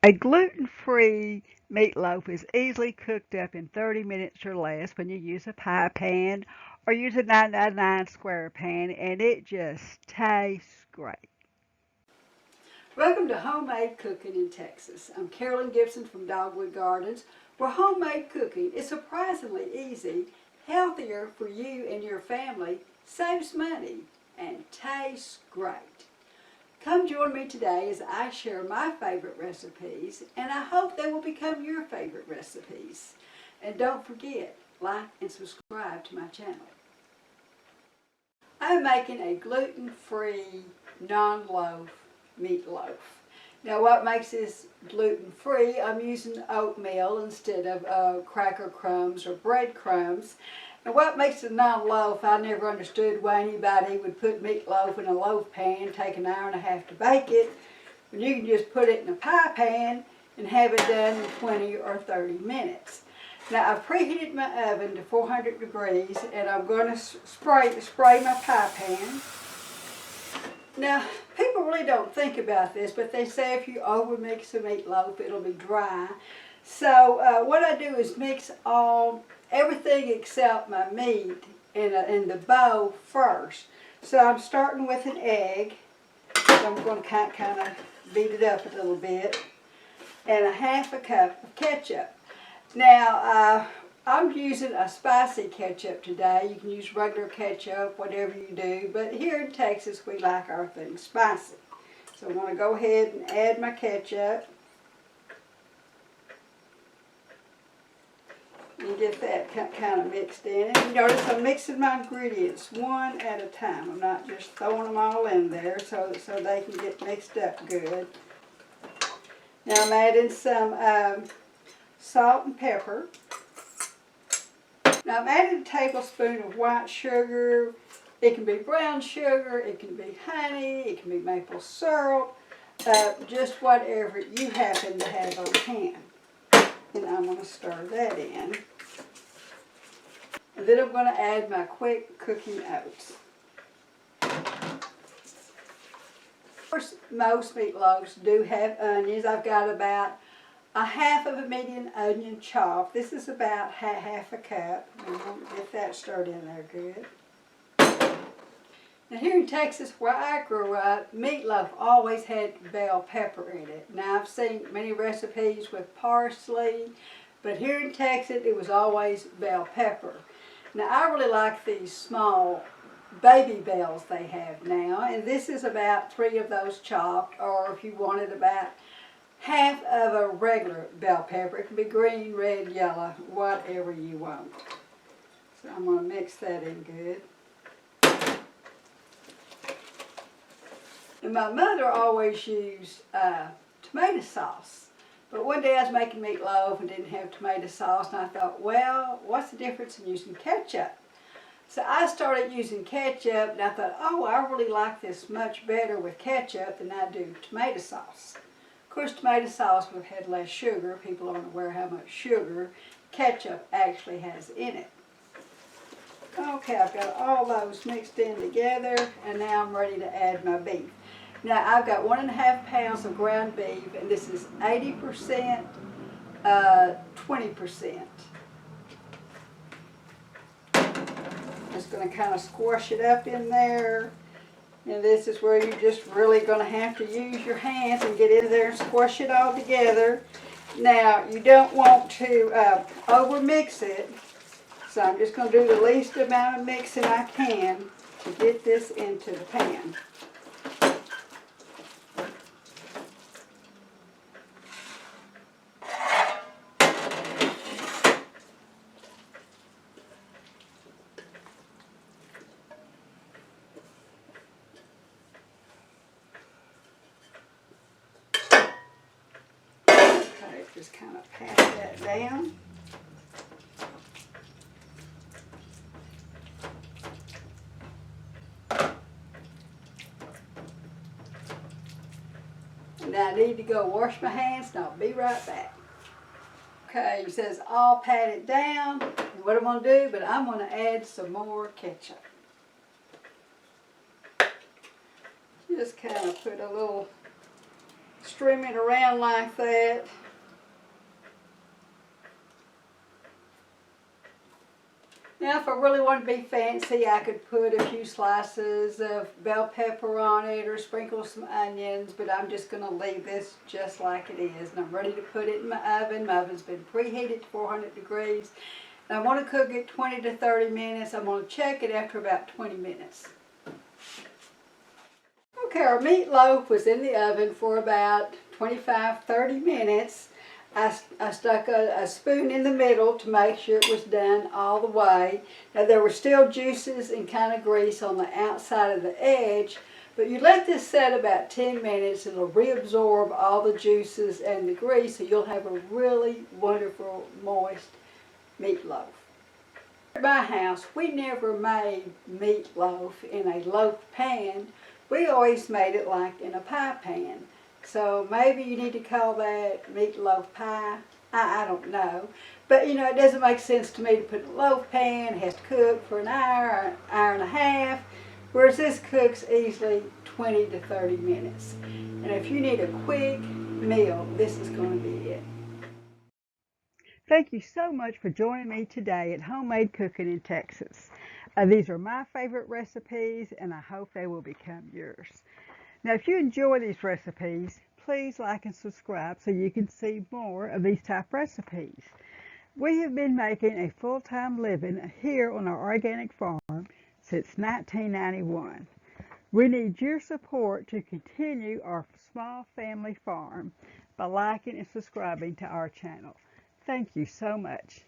A gluten-free meatloaf is easily cooked up in 30 minutes or less when you use a pie pan or use a 999 square pan, and it just tastes great. Welcome to Homemade Cooking in Texas. I'm Carolyn Gibson from Dogwood Gardens, where homemade cooking is surprisingly easy, healthier for you and your family, saves money, and tastes great. Come join me today as I share my favorite recipes, and I hope they will become your favorite recipes. And don't forget, like and subscribe to my channel. I'm making a gluten-free, non-loaf meatloaf. Now what makes this gluten-free, I'm using oatmeal instead of cracker crumbs or bread crumbs. And what makes it non-loaf, I never understood why anybody would put meatloaf in a loaf pan, take an hour and a half to bake it, when you can just put it in a pie pan and have it done in 20 or 30 minutes. Now I've preheated my oven to 400 degrees and I'm going to spray my pie pan. Now people really don't think about this, but they say if you overmix the meatloaf it'll be dry. So what I do is mix everything except my meat in the bowl first. So I'm starting with an egg. So I'm going to kind of beat it up a little bit. And a half a cup of ketchup. Now, I'm using a spicy ketchup today. You can use regular ketchup, whatever you do, but here in Texas we like our things spicy. So I'm going to go ahead and add my ketchup and get that kind of mixed in. And you notice I'm mixing my ingredients one at a time. I'm not just throwing them all in there so they can get mixed up good. Now I'm adding some salt and pepper. Now I'm adding a tablespoon of white sugar. It can be brown sugar, it can be honey, it can be maple syrup, just whatever you happen to have on hand. And I'm going to stir that in. And then I'm going to add my quick cooking oats. Of course, most meatloafs do have onions. I've got about a half of a medium onion chopped. This is about half a cup. I'm going to get that stirred in there good. Now here in Texas where I grew up, meatloaf always had bell pepper in it. Now I've seen many recipes with parsley, but here in Texas it was always bell pepper. Now I really like these small baby bells they have now, and this is about 3 of those chopped, or if you wanted about half of a regular bell pepper. It can be green, red, yellow, whatever you want. So I'm going to mix that in good. And my mother always used tomato sauce. But one day I was making meatloaf and didn't have tomato sauce, and I thought, well, what's the difference in using ketchup? So I started using ketchup, and I thought, oh, I really like this much better with ketchup than I do tomato sauce. Of course, tomato sauce would have had less sugar. People aren't aware how much sugar ketchup actually has in it. Okay, I've got all those mixed in together, and now I'm ready to add my beef. Now, I've got 1.5 pounds of ground beef, and this is 80%, 20%. Just going to kind of squash it up in there. And this is where you're just really going to have to use your hands and get in there and squash it all together. Now, you don't want to over-mix it, so I'm just going to do the least amount of mixing I can to get this into the pan. Just kind of pat that down. Now I need to go wash my hands and I'll be right back. Okay, it says all pat it down. And what I'm going to do, but I'm going to add some more ketchup. Just kind of put a little stream it around like that. Now if I really want to be fancy, I could put a few slices of bell pepper on it or sprinkle some onions, but I'm just going to leave this just like it is. And I'm ready to put it in my oven. My oven's been preheated to 400 degrees. And I want to cook it 20 to 30 minutes. I'm going to check it after about 20 minutes. Okay, our meatloaf was in the oven for about 25-30 minutes. I stuck a spoon in the middle to make sure it was done all the way. Now there were still juices and kind of grease on the outside of the edge, but you let this set about 10 minutes and it'll reabsorb all the juices and the grease, so you'll have a really wonderful moist meatloaf. At my house, we never made meatloaf in a loaf pan. We always made it like in a pie pan. So maybe you need to call that meatloaf pie. I don't know. But you know, it doesn't make sense to me to put in a loaf pan. It has to cook for an hour and a half. Whereas this cooks easily 20 to 30 minutes. And if you need a quick meal, this is going to be it. Thank you so much for joining me today at Homemade Cooking in Texas. These are my favorite recipes, and I hope they will become yours. Now, if you enjoy these recipes, please like and subscribe so you can see more of these type recipes. We have been making a full-time living here on our organic farm since 1991. We need your support to continue our small family farm by liking and subscribing to our channel. Thank you so much.